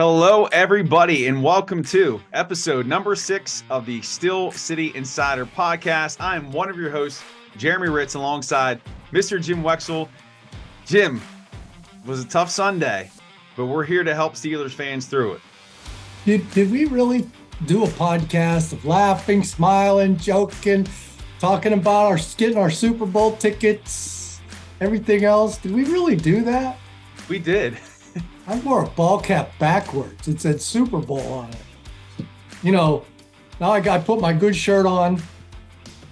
Hello, everybody, and welcome to episode number 6 of the Steel City Insider podcast. I'm one of your hosts, Jeremy Hritz, alongside Mr. Jim Wexell. Jim, it was a tough Sunday, but we're here to help Steelers fans through it. Did we really do a podcast of laughing, smiling, joking, talking about getting our Super Bowl tickets, everything else? Did we really do that? We did. I wore a ball cap backwards. It said Super Bowl on it. You know, now I put my good shirt on,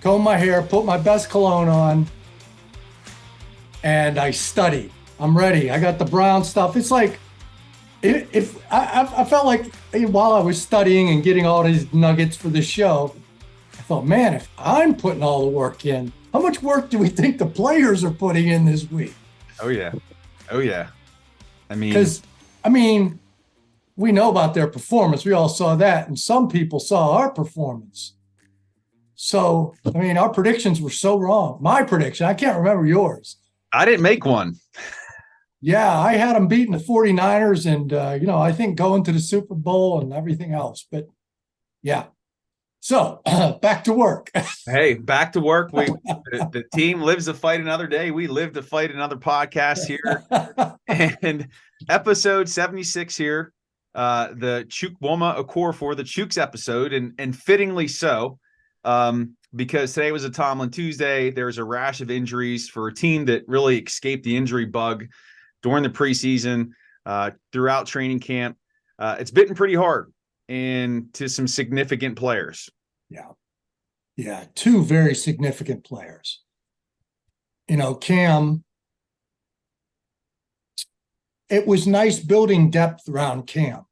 comb my hair, put my best cologne on, and I studied. I'm ready. I got the brown stuff. It's like, if I felt like while I was studying and getting all these nuggets for the show, I thought, man, if I'm putting all the work in, how much work do we think the players are putting in this week? Oh, yeah. Because, we know about their performance. We all saw that. And some people saw our performance. So, our predictions were so wrong. My prediction, I can't remember yours. I didn't make one. Yeah, I had them beating the 49ers and, I think going to the Super Bowl and everything else. But, yeah. So, back to work. Hey, back to work. The team lives to fight another day. We live to fight another podcast here. And episode 76 here, the Chukwuma Okorafor, the Chooks episode, and fittingly so, because today was a Tomlin Tuesday. There's a rash of injuries for a team that really escaped the injury bug during the preseason, throughout training camp. It's bitten pretty hard and to some significant players. Yeah, two very significant players. Cam, it was nice building depth around Cam.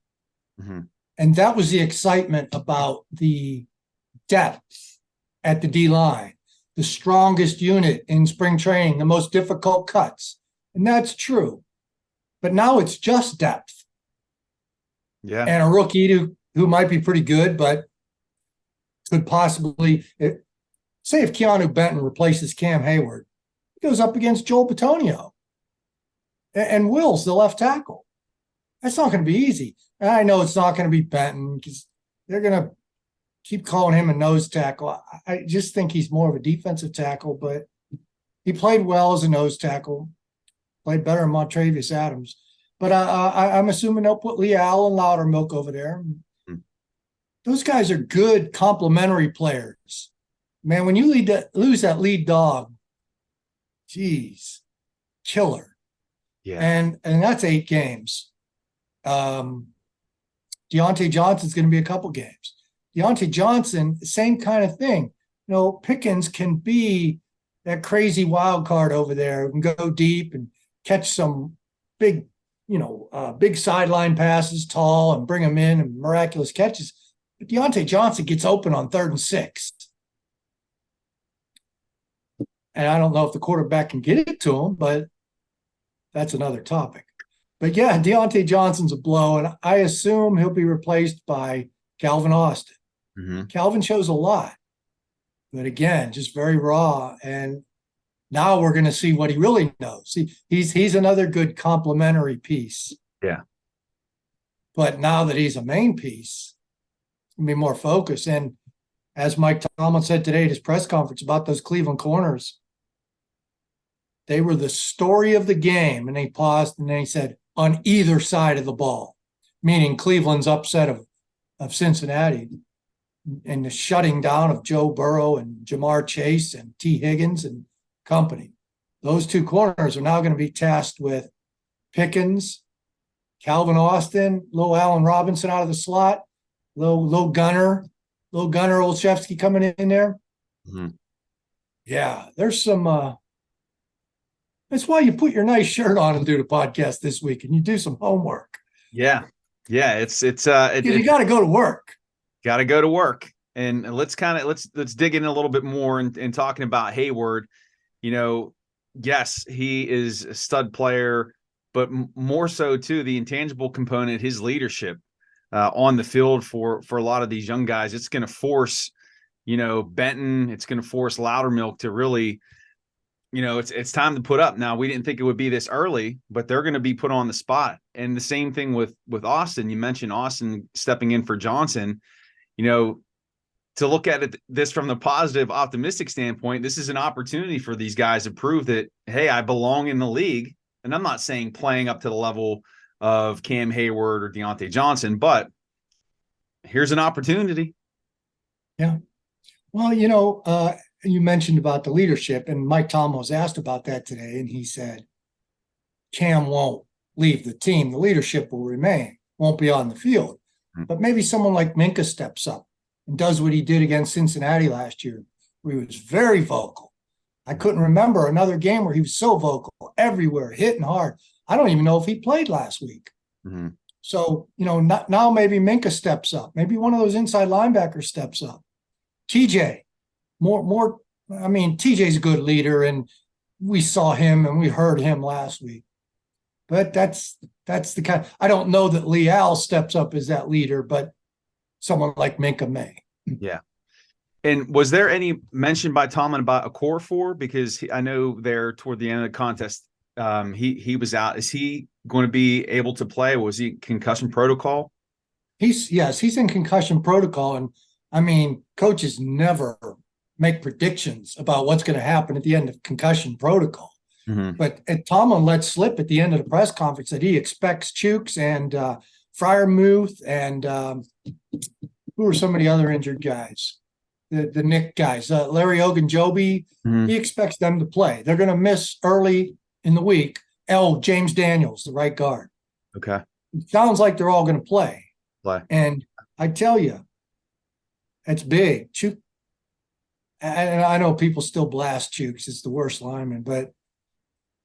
Mm-hmm. And that was the excitement about the depth at the D-line, the strongest unit in spring training, the most difficult cuts. And that's true. But now it's just depth. Yeah. And a rookie who might be pretty good, but could possibly, say if Keanu Benton replaces Cam Hayward, he goes up against Joel Bitonio. And Will's the left tackle. That's not going to be easy. And I know it's not going to be Benton because they're going to keep calling him a nose tackle. I just think he's more of a defensive tackle, but he played well as a nose tackle, played better than Montravius Adams. But I'm assuming they'll put Leal and Loudermilk over there. Those guys are good complementary players. Man, when you lose that lead dog, geez, killer. Yeah. And that's 8 games. Deontay Johnson's going to be a couple games. Deontay Johnson, same kind of thing. Pickens can be that crazy wild card over there and go deep and catch some big, big sideline passes, tall, and bring them in and miraculous catches. But Deontay Johnson gets open on 3rd and 6. And I don't know if the quarterback can get it to him, but that's another topic. But yeah, Deontay Johnson's a blow, and I assume he'll be replaced by Calvin Austin. Mm-hmm. Calvin shows a lot, but again, just very raw. And now we're going to see what he really knows. He's another good complementary piece. Yeah. But now that he's a main piece, it's going to be more focused. And as Mike Tomlin said today at his press conference about those Cleveland corners, they were the story of the game. And he paused and then he said, on either side of the ball, meaning Cleveland's upset of Cincinnati and the shutting down of Joe Burrow and Jamar Chase and T. Higgins and company. Those two corners are now going to be tasked with Pickens, Calvin Austin, Lil Allen Robinson out of the slot, Lil Gunner Olszewski coming in there. Mm-hmm. Yeah, there's some that's why you put your nice shirt on and do the podcast this week and you do some homework. Yeah. It's you got to go to work. Got to go to work. And let's dig in a little bit more in talking about Hayward. Yes, he is a stud player, but more so too, the intangible component, his leadership on the field for a lot of these young guys. It's going to force, Benton, it's going to force Loudermilk to really, it's time to put up. Now, we didn't think it would be this early, but they're going to be put on the spot. And the same thing with Austin. You mentioned Austin stepping in for Johnson. To look at this from the positive, optimistic standpoint, this is an opportunity for these guys to prove that, hey, I belong in the league. And I'm not saying playing up to the level of Cam Hayward or Deontay Johnson, but here's an opportunity. Yeah. Well, you mentioned about the leadership, and Mike Tomlin was asked about that today, and he said, Cam won't leave the team. The leadership will remain, won't be on the field. But maybe someone like Minkah steps up and does what he did against Cincinnati last year, where he was very vocal. I couldn't remember another game where he was so vocal, everywhere, hitting hard. I don't even know if he played last week. Mm-hmm. So, now maybe Minkah steps up. Maybe one of those inside linebackers steps up. TJ, TJ's a good leader, and we saw him and we heard him last week. But that's the kind. I don't know that Leal steps up as that leader, but someone like Minkah may. Yeah. And was there any mention by Tomlin about a core four? Because I know there toward the end of the contest, he was out. Is he going to be able to play? Was he concussion protocol? He's in concussion protocol. And coaches never make predictions about what's going to happen at the end of concussion protocol. Mm-hmm. But Tomlin let slip at the end of the press conference that he expects Chooks and Freiermuth and who are some of the other injured guys? The Nick guys, Larry Ogunjobi. Mm-hmm. He expects them to play. They're going to miss early in the week. James Daniels, the right guard. Okay. It sounds like they're all going to play. And I tell you, it's big. Chooks, and I know people still blast Chooks. It's the worst lineman, but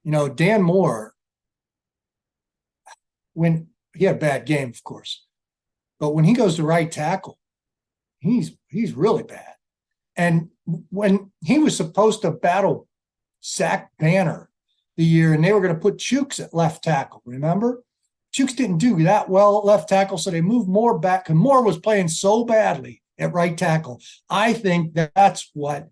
Dan Moore, when he had a bad game, of course, but when he goes to right tackle, he's really bad. And when he was supposed to battle Zach Banner the year, and they were going to put Chooks at left tackle, remember? Chooks didn't do that well at left tackle, so they moved Moore back, and Moore was playing so badly at right tackle. I think that's what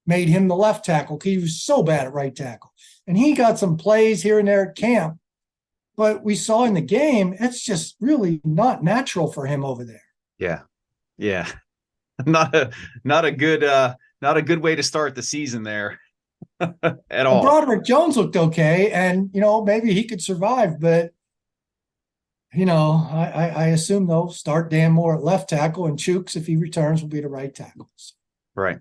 made him the left tackle, because he was so bad at right tackle. And he got some plays here and there at camp, but we saw in the game, it's just really not natural for him over there. Yeah. Yeah. Not a good way to start the season there at all. Broderick Jones looked okay, and maybe he could survive, but I assume they'll start Dan Moore at left tackle, and Chooks, if he returns, will be the right tackle. Right.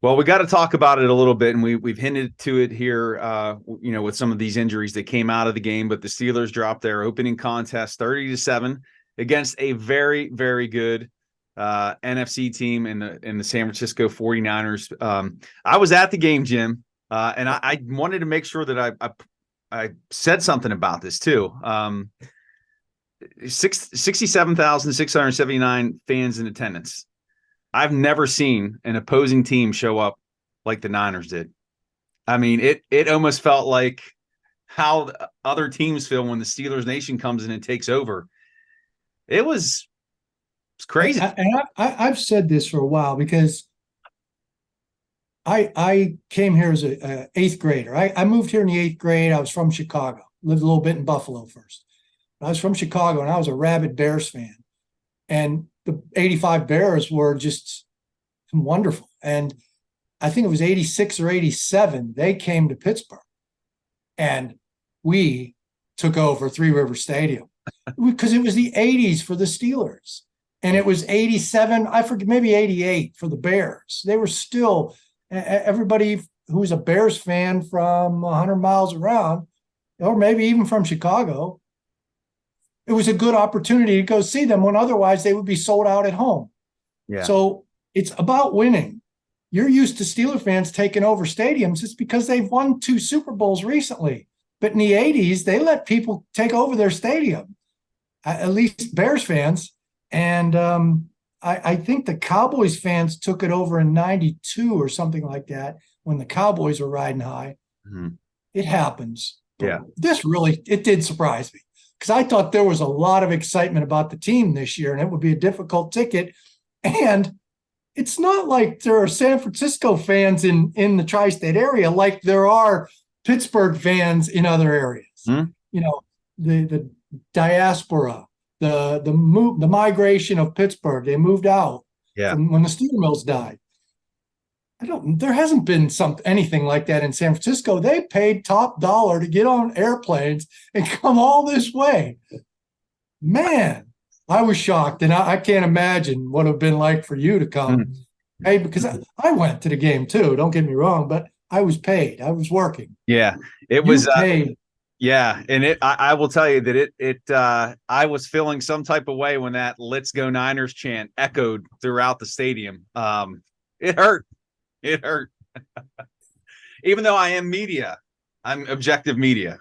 Well, we got to talk about it a little bit, and we've hinted to it here, with some of these injuries that came out of the game. But the Steelers dropped their opening contest 30-7 against a very, very good NFC team in the San Francisco 49ers. I was at the game, Jim, and I wanted to make sure that I said something about this too. 67,679 fans in attendance. I've never seen an opposing team show up like the Niners did. It almost felt like how other teams feel when the Steelers Nation comes in and takes over. It's crazy. I've said this for a while, because I came here as a eighth grader. I moved here in the eighth grade. I was from Chicago. Lived a little bit in Buffalo first. I was from Chicago, and I was a rabid Bears fan. And the 85 Bears were just wonderful. And I think it was 86 or 87, they came to Pittsburgh. And we took over Three River Stadium because it was the 80s for the Steelers. And it was 87, I forget, maybe 88 for the Bears. They were still, everybody who was a Bears fan from 100 miles around, or maybe even from Chicago, it was a good opportunity to go see them when otherwise they would be sold out at home. Yeah. So it's about winning. You're used to Steeler fans taking over stadiums. It's because they've won 2 Super Bowls recently. But in the 80s, they let people take over their stadium, at least Bears fans. And I think the Cowboys fans took it over in 92 or something like that, when the Cowboys were riding high. Mm-hmm. It happens. Yeah. It did surprise me, because I thought there was a lot of excitement about the team this year, and it would be a difficult ticket. And it's not like there are San Francisco fans in the tri-state area like there are Pittsburgh fans in other areas. Hmm? You know, the diaspora, the migration of Pittsburgh. They moved out from when the steel mills died. There hasn't been anything like that in San Francisco. They paid top dollar to get on airplanes and come all this way. Man, I was shocked, and I can't imagine what it would have been like for you to come. Hey, because I went to the game too, don't get me wrong, but I was paid. I was working. Yeah, it was paid. Yeah, and I will tell you that I was feeling some type of way when that "Let's Go Niners" chant echoed throughout the stadium. It hurt. It hurt. Even though I am media, I'm objective media.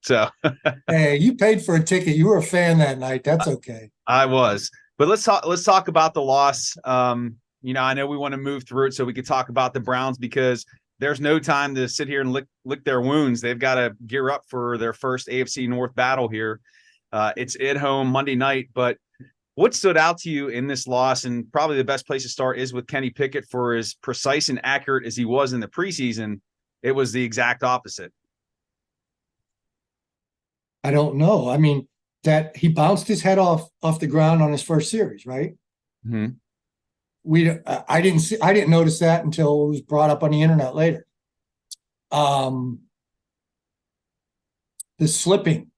So hey, you paid for a ticket. You were a fan that night. That's okay. I was. But let's talk about the loss. You know, I know we want to move through it so we could talk about the Browns, because there's no time to sit here and lick their wounds. They've got to gear up for their first AFC North battle here. It's at home Monday night. But what stood out to you in this loss, and probably the best place to start, is with Kenny Pickett. For as precise and accurate as he was in the preseason, it was the exact opposite. I don't know. I mean, that he bounced his head off the ground on his first series, right? Mm-hmm. I didn't notice that until it was brought up on the internet later. The slipping,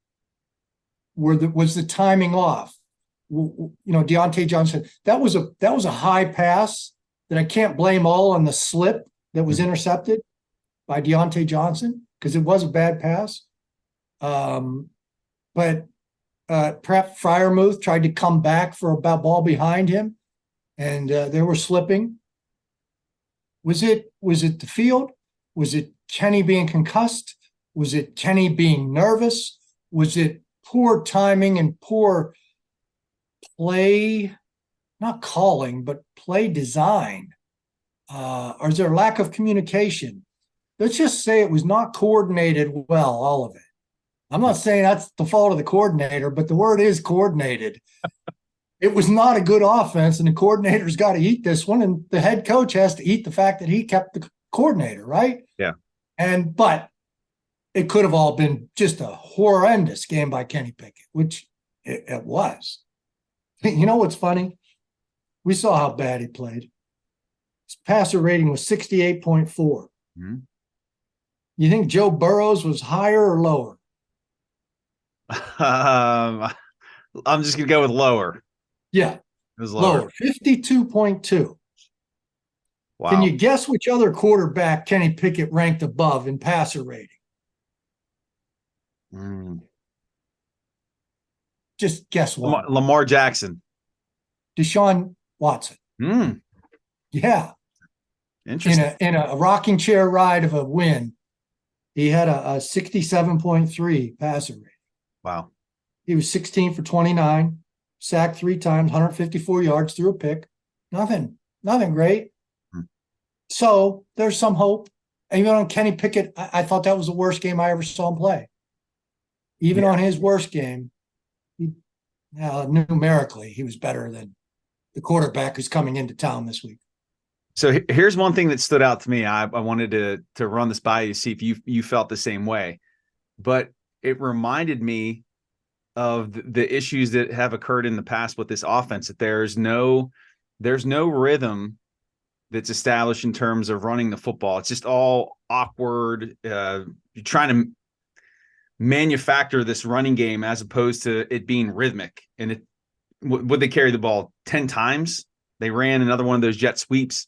was the timing off? You know, Deontay Johnson, that was a high pass that I can't blame all on the slip that was intercepted by Deontay Johnson, because it was a bad pass. But perhaps Freiermuth tried to come back for a ball behind him, and they were slipping. Was it the field? Was it Kenny being concussed? Was it Kenny being nervous? Was it poor timing and poor play, not calling, but play design? Or is there a lack of communication? Let's just say it was not coordinated well, all of it. I'm not saying that's the fault of the coordinator, but the word is coordinated. It was not a good offense, and the coordinator's got to eat this one, and the head coach has to eat the fact that he kept the coordinator, right? Yeah. But it could have all been just a horrendous game by Kenny Pickett, which it was. You know what's funny? We saw how bad he played. His passer rating was 68.4. Mm-hmm. You think Joe Burrow's was higher or lower? I'm just gonna go with lower. Yeah, it was lower. 52.2. Wow. Can you guess which other quarterback Kenny Pickett ranked above in passer rating? Just guess one. Lamar Jackson. Deshaun Watson. Yeah. Interesting. In a rocking chair ride of a win, he had a 67.3 passer rating. Wow. He was 16 for 29, sacked 3 times, 154 yards, threw a pick. Nothing great. So there's some hope. And even on Kenny Pickett, I thought that was the worst game I ever saw him play. Even on his worst game, numerically, he was better than the quarterback who's coming into town this week. So here's one thing that stood out to me. I wanted to run this by you, see if you felt the same way. But it reminded me of the issues that have occurred in the past with this offense, that there's no rhythm that's established in terms of running the football. It's just all awkward. You're trying to manufacture this running game as opposed to it being rhythmic. And would they carry the ball 10 times? They ran another one of those jet sweeps,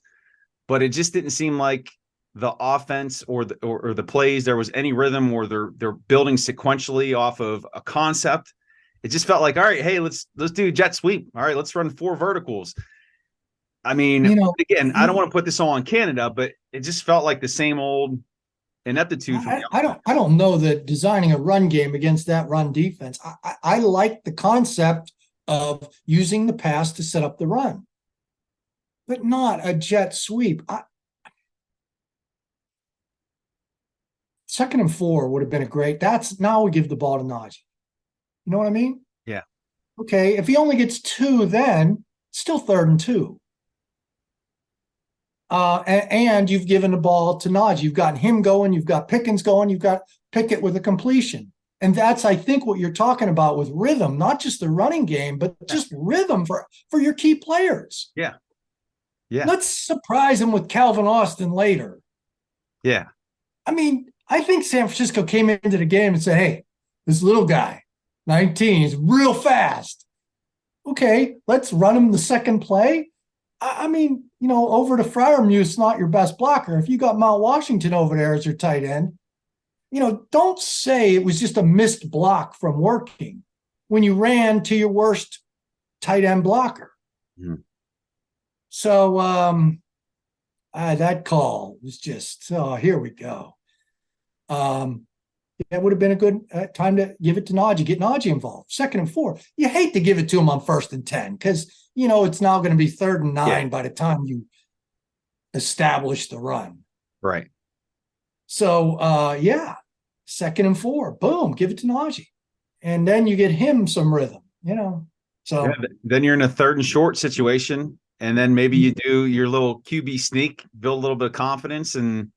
but it just didn't seem like the offense or the plays, there was any rhythm, or they're building sequentially off of a concept. It just felt like, all right, hey, let's do jet sweep. All right, let's run 4 verticals. I mean, again, I don't want to put this all on Canada, but it just felt like the same old ineptitude. I don't know that designing a run game against that run defense. I like the concept of using the pass to set up the run, but not a jet sweep. 2nd and 4 would have been a great. Now we give the ball to Najee. You know what I mean? Yeah. Okay. If he only gets 2, then still 3rd and 2. And you've given the ball to Najee. You've got him going. You've got Pickens going. You've got Pickett with a completion. And that's, I think, what you're talking about with rhythm, not just the running game, but just rhythm for your key players. Yeah. Yeah. Let's surprise them with Calvin Austin later. Yeah. I mean, I think San Francisco came into the game and said, hey, this little guy, 19, is real fast. Okay, let's run him the second play. I mean, over to Freiermuth's not your best blocker. If you got Mount Washington over there as your tight end, don't say it was just a missed block from working when you ran to your worst tight end blocker. Mm. So that call was just, here we go. That would have been a good time to give it to Najee, get Najee involved. 2nd and 4. You hate to give it to him on 1st and 10 because, it's now going to be 3rd and 9 by the time you establish the run. Right. So, 2nd and 4, boom, give it to Najee. And then you get him some rhythm, So then you're in a 3rd and short situation. And then maybe you do your little QB sneak, build a little bit of confidence and,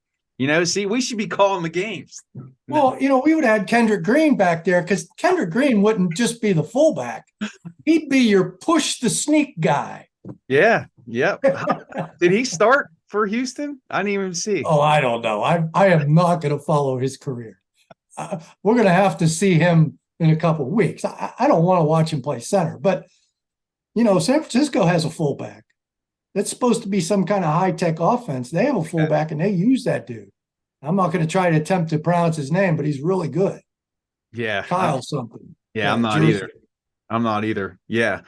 see, we should be calling the games. Well, we would have had Kendrick Green back there because Kendrick Green wouldn't just be the fullback. He'd be your push the sneak guy. Yeah. Yep. Did he start for Houston? I didn't even see. Oh, I don't know. I am not going to follow his career. We're going to have to see him in a couple of weeks. I don't want to watch him play center. But, San Francisco has a fullback. That's supposed to be some kind of high-tech offense. They have a fullback, and they use that dude. I'm not going to try to attempt to pronounce his name, but he's really good. Yeah. Kyle something. Yeah, I'm not either. I'm not either. Yeah.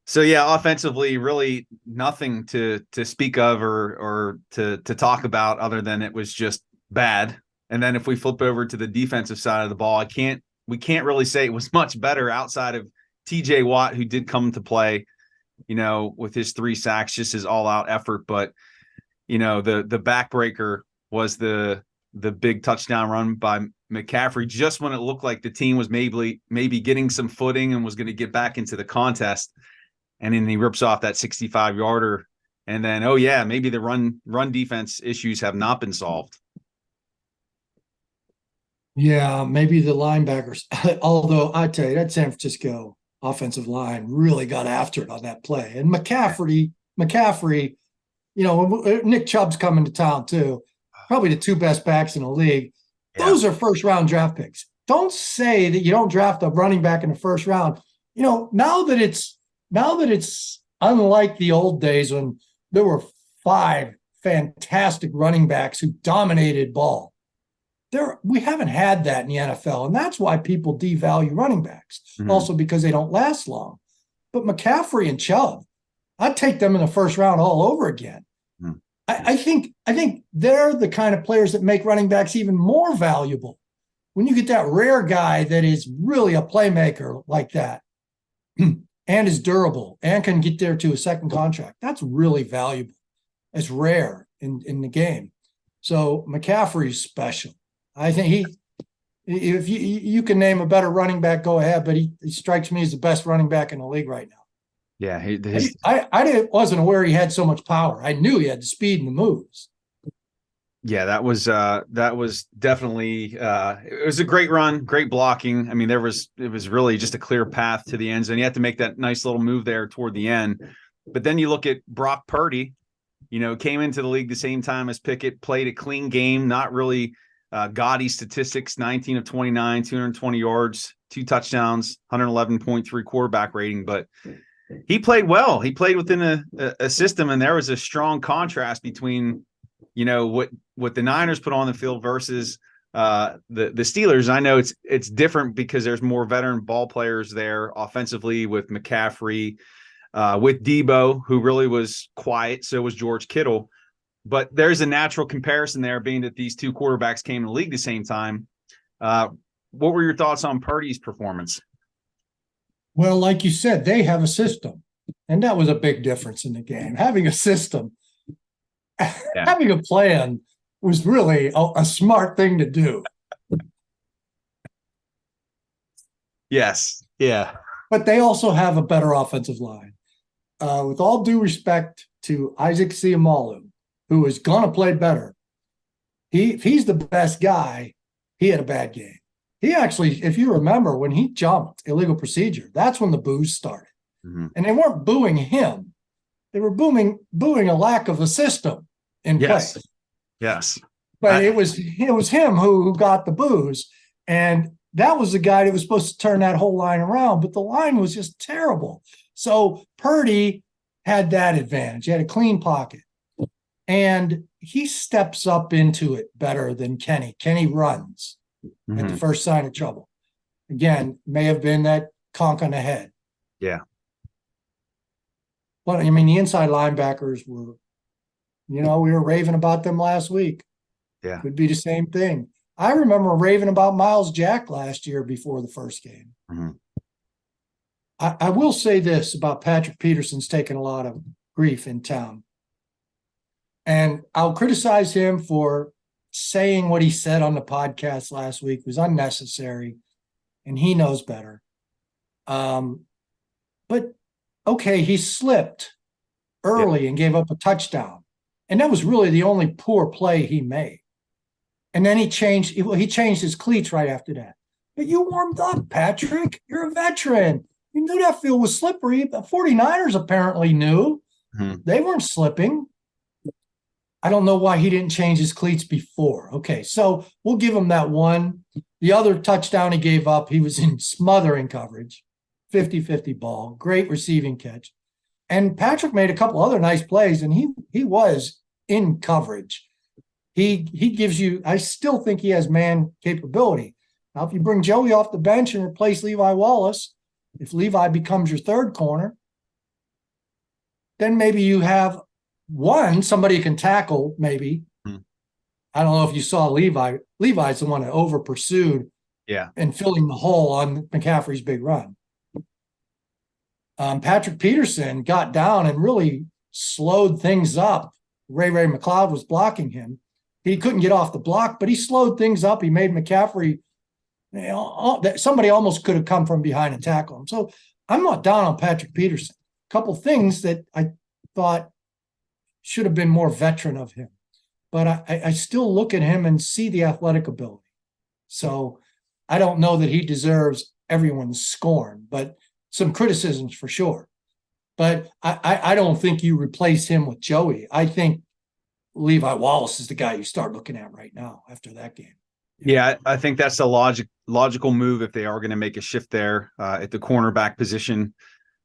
So, offensively, really nothing to speak of or to talk about other than it was just bad. And then if we flip over to the defensive side of the ball, we can't really say it was much better outside of TJ Watt, who did come to play, with his 3 sacks, just his all-out effort. But, the backbreaker was the big touchdown run by McCaffrey just when it looked like the team was maybe getting some footing and was going to get back into the contest. And then he rips off that 65-yarder. And then, maybe the run defense issues have not been solved. Yeah, maybe the linebackers. Although I tell you, that San Francisco offensive line really got after it on that play. And McCaffrey, Nick Chubb's coming to town too. Probably the 2 best backs in the league. Yeah. Those are 1st-round draft picks. Don't say that you don't draft a running back in the 1st round. Now that it's unlike the old days when there were 5 fantastic running backs who dominated ball. We haven't had that in the NFL, and that's why people devalue running backs, also because they don't last long. But McCaffrey and Chubb, I'd take them in the 1st round all over again. I think they're the kind of players that make running backs even more valuable. When you get that rare guy that is really a playmaker like that and is durable and can get there to a 2nd contract, that's really valuable. It's rare in the game. So McCaffrey's special. I think if you can name a better running back, go ahead, but he strikes me as the best running back in the league right now. Yeah. I wasn't aware he had so much power. I knew he had the speed and the moves. Yeah, that was definitely it was a great run, great blocking. I mean, it was really just a clear path to the end zone. You had to make that nice little move there toward the end. But then you look at Brock Purdy, came into the league the same time as Pickett, played a clean game, not really gaudy statistics, 19 of 29, 220 yards, 2 touchdowns, 111.3 quarterback rating. But he played well. He played within a system, and there was a strong contrast between, what the Niners put on the field versus the Steelers. I know it's different because there's more veteran ball players there offensively with McCaffrey, with Debo, who really was quiet. So was George Kittle. But there's a natural comparison there, being that these 2 quarterbacks came in the league the same time. What were your thoughts on Purdy's performance? Well, like you said, they have a system, and that was a big difference in the game. Having a system, having a plan was really a smart thing to do. Yes. Yeah. But they also have a better offensive line. With all due respect to Isaac Seumalo, who is going to play better, if he's the best guy, he had a bad game. He actually, if you remember, when he jumped illegal procedure, that's when the boos started. Mm-hmm. And they weren't booing him. They were booing a lack of a system in place. Yes. But it was him who got the boos. And that was the guy that was supposed to turn that whole line around, but the line was just terrible. So Purdy had that advantage. He had a clean pocket. And he steps up into it better than Kenny. Kenny runs at the first sign of trouble. Again, may have been that conk on the head. Yeah. But, I mean, the inside linebackers were, we were raving about them last week. Yeah. Could be the same thing. I remember raving about Miles Jack last year before the first game. Mm-hmm. I will say this about Patrick Peterson's taking a lot of grief in town. And I'll criticize him for saying what he said on the podcast last week. It was unnecessary, and he knows better. But, okay, he slipped early and gave up a touchdown. And that was really the only poor play he made. And then he changed his cleats right after that. But you warmed up, Patrick. You're a veteran. You knew that field was slippery. The 49ers apparently knew. Mm-hmm. They weren't slipping. I don't know why he didn't change his cleats before. Okay, so we'll give him that one. The other touchdown he gave up, he was in smothering coverage, 50-50 ball, great receiving catch. And Patrick made a couple other nice plays, and he was in coverage. He gives you – I still think he has man capability. Now, if you bring Joey off the bench and replace Levi Wallace, if Levi becomes your third corner, then maybe you have – somebody can tackle, maybe. I don't know if you saw Levi. Levi's the one that over pursued and filling the hole on McCaffrey's big run. Patrick Peterson got down and really slowed things up. Ray McLeod was blocking him. He couldn't get off the block, but he slowed things up. He made McCaffrey, somebody almost could have come from behind and tackled him. So I'm not down on Patrick Peterson. A couple things that I thought should have been more veteran of him. But I still look at him and see the athletic ability. So I don't know that he deserves everyone's scorn, but some criticisms for sure. But I don't think you replace him with Joey. I think Levi Wallace is the guy you start looking at right now after that game. Yeah, I think that's a logical move if they are going to make a shift there at the cornerback position.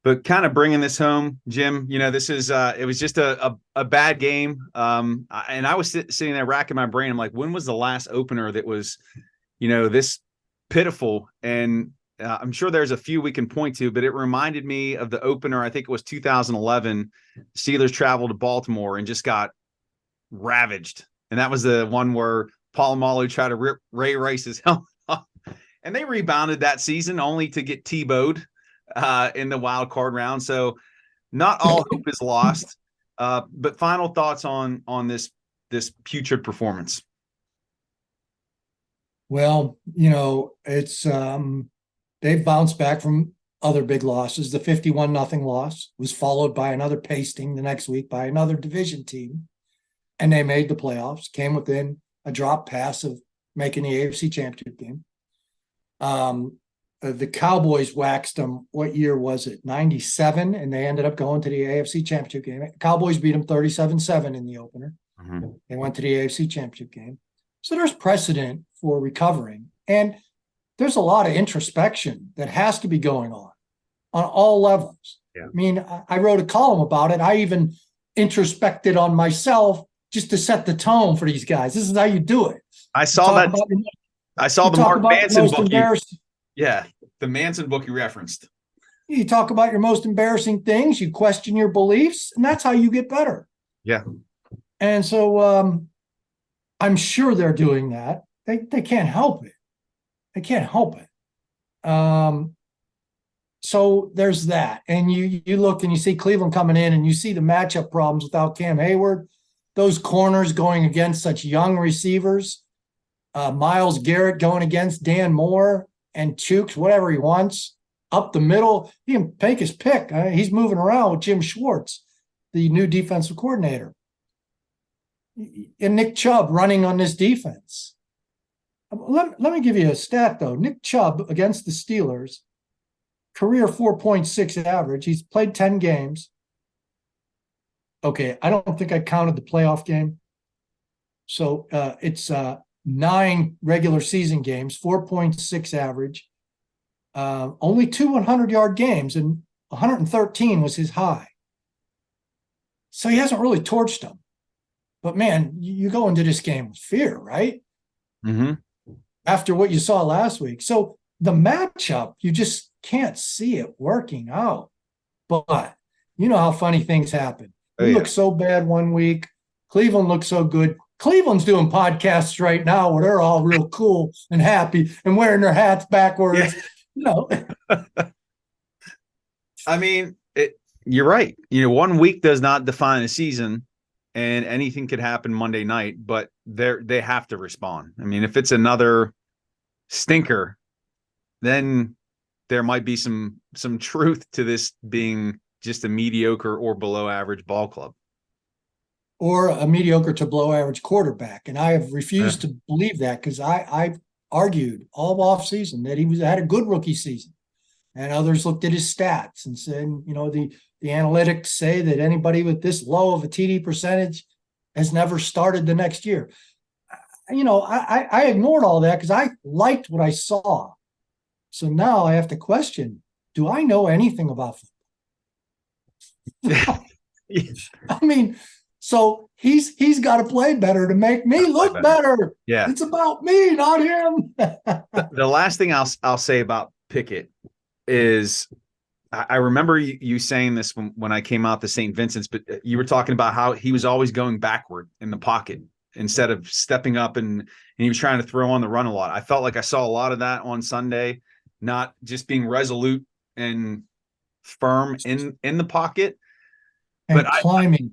But kind of bringing this home, Jim, this is it was just a bad game. And I was sitting there racking my brain. I'm like, when was the last opener that was, this pitiful? And I'm sure there's a few we can point to, but it reminded me of the opener. I think it was 2011. Steelers traveled to Baltimore and just got ravaged. And that was the one where Polamalu tried to rip Ray Rice's helmet off. And they rebounded that season only to get T-bowed in the wild card round. So not all hope is lost. But final thoughts on this putrid performance. Well, it's they've bounced back from other big losses. The 51-0 loss was followed by another pasting the next week by another division team. And they made the playoffs, came within a drop pass of making the AFC Championship game. The Cowboys waxed them. What year was it? 97, and they ended up going to the AFC Championship game. Cowboys beat them 37-7 in the opener. Mm-hmm. They went to the AFC Championship game. So there's precedent for recovering. And there's a lot of introspection that has to be going on all levels. Yeah. I mean, I wrote a column about it. I even introspected on myself just to set the tone for these guys. This is how you do it. I saw that. I saw the Mark Manson book. Yeah, the Manson book you referenced. You talk about your most embarrassing things. You question your beliefs, and that's how you get better. Yeah. And so I'm sure they're doing that. They can't help it. They can't help it. So there's that. And you look and you see Cleveland coming in and you see the matchup problems without Cam Hayward. Those corners going against such young receivers. Myles Garrett going against Dan Moore and Chooks, whatever he wants. Up the middle, he can take his pick. He's moving around with Jim Schwartz, the new defensive coordinator. and Nick Chubb running on this defense. Let me give you a stat, though. Nick Chubb against the Steelers, career 4.6 average. He's played 10 games. Okay, I don't think I counted the playoff game. So it's 9 regular season games, 4.6 average. Only 2 100-yard games, and 113 was his high. So he hasn't really torched them. But, man, you go into this game with fear, right? Mm-hmm. After what you saw last week. So the matchup, you just can't see it working out. But you know how funny things happen. We look so bad one week. Cleveland looks so good. Cleveland's doing podcasts right now where they're all real cool and happy and wearing their hats backwards. I mean, you're right. One week does not define a season, and anything could happen Monday night, but they have to respond. I mean, if it's another stinker, then there might be some truth to this being just a mediocre or below average ball club. Or a mediocre to below average quarterback. And I have refused to believe that, because I've argued all offseason that he had a good rookie season. And others looked at his stats and said, the analytics say that anybody with this low of a TD percentage has never started the next year. I ignored all that because I liked what I saw. So now I have to question, do I know anything about football? I mean, so he's got to play better to make me look better. Yeah. It's about me, not him. The last thing I'll say about Pickett is, I remember you saying this when I came out to St. Vincent's, but you were talking about how he was always going backward in the pocket instead of stepping up, and he was trying to throw on the run a lot. I felt like I saw a lot of that on Sunday, not just being resolute and firm in the pocket, but climbing.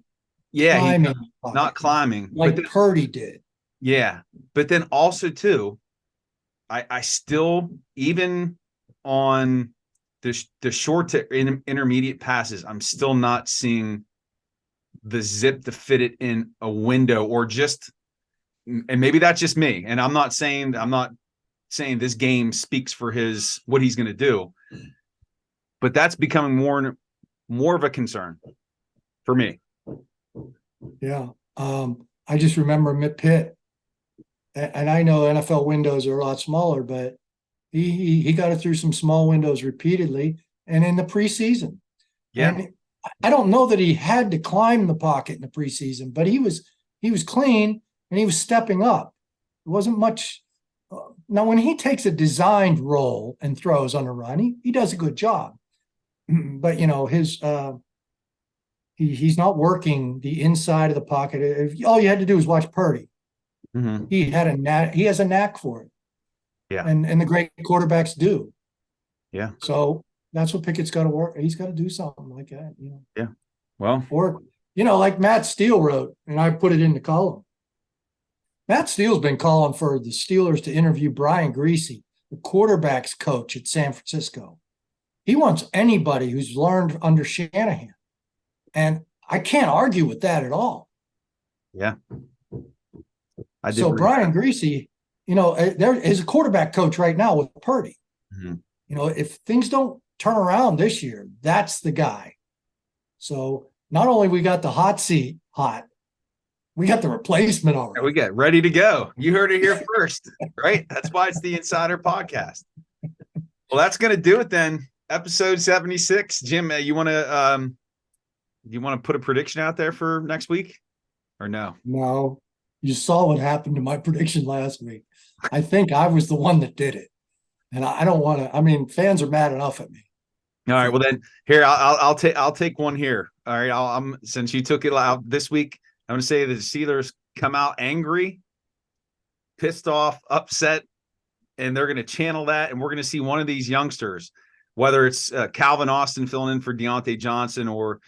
Not climbing. Like then, Purdy did. Yeah. But then also, too, I still, even on the short to intermediate passes, I'm still not seeing the zip to fit it in a window, or just, and maybe that's just me. And I'm not saying this game speaks for what he's going to do, but that's becoming more of a concern for me. Yeah. I just remember Mitt Pitt, and I know NFL windows are a lot smaller, but he got it through some small windows repeatedly, and in the preseason. Yeah. And I don't know that he had to climb the pocket in the preseason, but he was clean and he was stepping up. It wasn't much. Now, when he takes a designed roll and throws on a run, he does a good job. But he's not working the inside of the pocket. All you had to do was watch Purdy. Mm-hmm. He has a knack for it. Yeah. And the great quarterbacks do. Yeah. So that's what Pickett's got to work. He's got to do something like that. Yeah. Well, or, like Matt Steele wrote, and I put it in the column. Matt Steele's been calling for the Steelers to interview Brian Griese, the quarterback's coach at San Francisco. He wants anybody who's learned under Shanahan. And I can't argue with that at all. Yeah. So Brian Griese, there is a quarterback coach right now with Purdy. Mm-hmm. If things don't turn around this year, that's the guy. So not only we got the hot seat hot, we got the replacement already. We get ready to go. You heard it here first, right? That's why it's the Insider Podcast. Well, that's going to do it then. Episode 76. Jim, you want to put a prediction out there for next week, or no? No. You saw what happened to my prediction last week. I think I was the one that did it. And I don't want to, fans are mad enough at me. All right. Well, then here, I'll take one here. All right. Since you took it out this week, I'm going to say that the Steelers come out angry, pissed off, upset, and they're going to channel that. And we're going to see one of these youngsters, whether it's Calvin Austin filling in for Deontay Johnson, or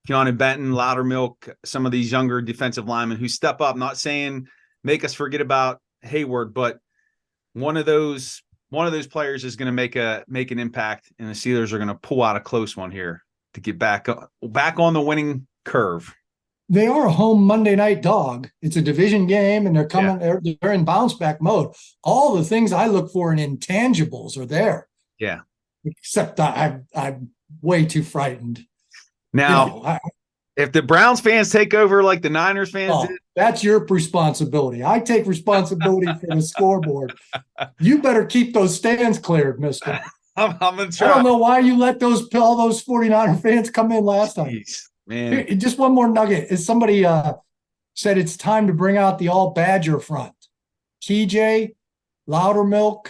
Keanu Benton, Loudermilk, some of these younger defensive linemen who step up. Not saying make us forget about Hayward, but one of those players is going to make an impact, and the Steelers are going to pull out a close one here to get back on the winning curve. They are a home Monday night dog. It's a division game, and they're coming. They're in bounce back mode. All the things I look for in intangibles are there. Yeah. Except I'm way too frightened. Now, if the Browns fans take over like the Niners fans did, that's your responsibility. I take responsibility for the scoreboard. You better keep those stands cleared, mister. I'm gonna try. I don't know why you let all those 49er fans come in last time. Jeez, man. Here, just one more nugget. Is somebody said it's time to bring out the all Badger front. TJ, Loudermilk,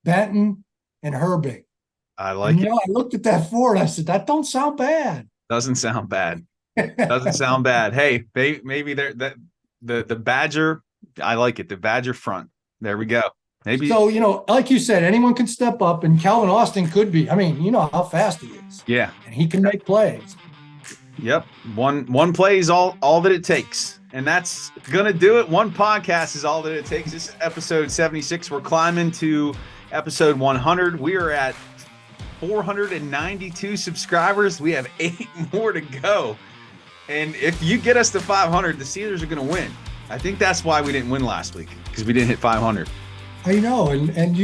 Benton, and Herbig. I like it. I looked at that four and I said, that don't sound bad. Doesn't sound bad. Doesn't sound bad. Hey, maybe the Badger. I like it. The Badger front. There we go. Maybe. So, like you said, anyone can step up, and Calvin Austin could be. I mean, you know how fast he is. Yeah. And he can make plays. Yep. One play is all that it takes. And that's going to do it. One podcast is all that it takes. This is episode 76. We're climbing to episode 100. We are at 492 subscribers. We have 8 more to go. And if you get us to 500, the Steelers are going to win. I think that's why we didn't win last week, because we didn't hit 500. I know. And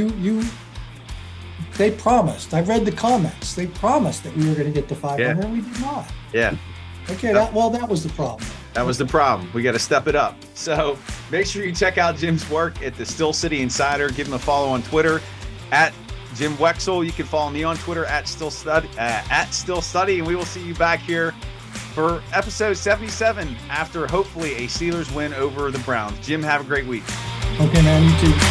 they promised. I read the comments. They promised that we were going to get to 500. And we did not. Yeah. Okay. That was the problem. That was the problem. We got to step it up. So make sure you check out Jim's work at the Still City Insider. Give him a follow on Twitter at Jim Wexell. You can follow me on Twitter at Still Study, and we will see you back here for episode 77 after hopefully a Steelers win over the Browns. Jim, have a great week. Okay, man. You too.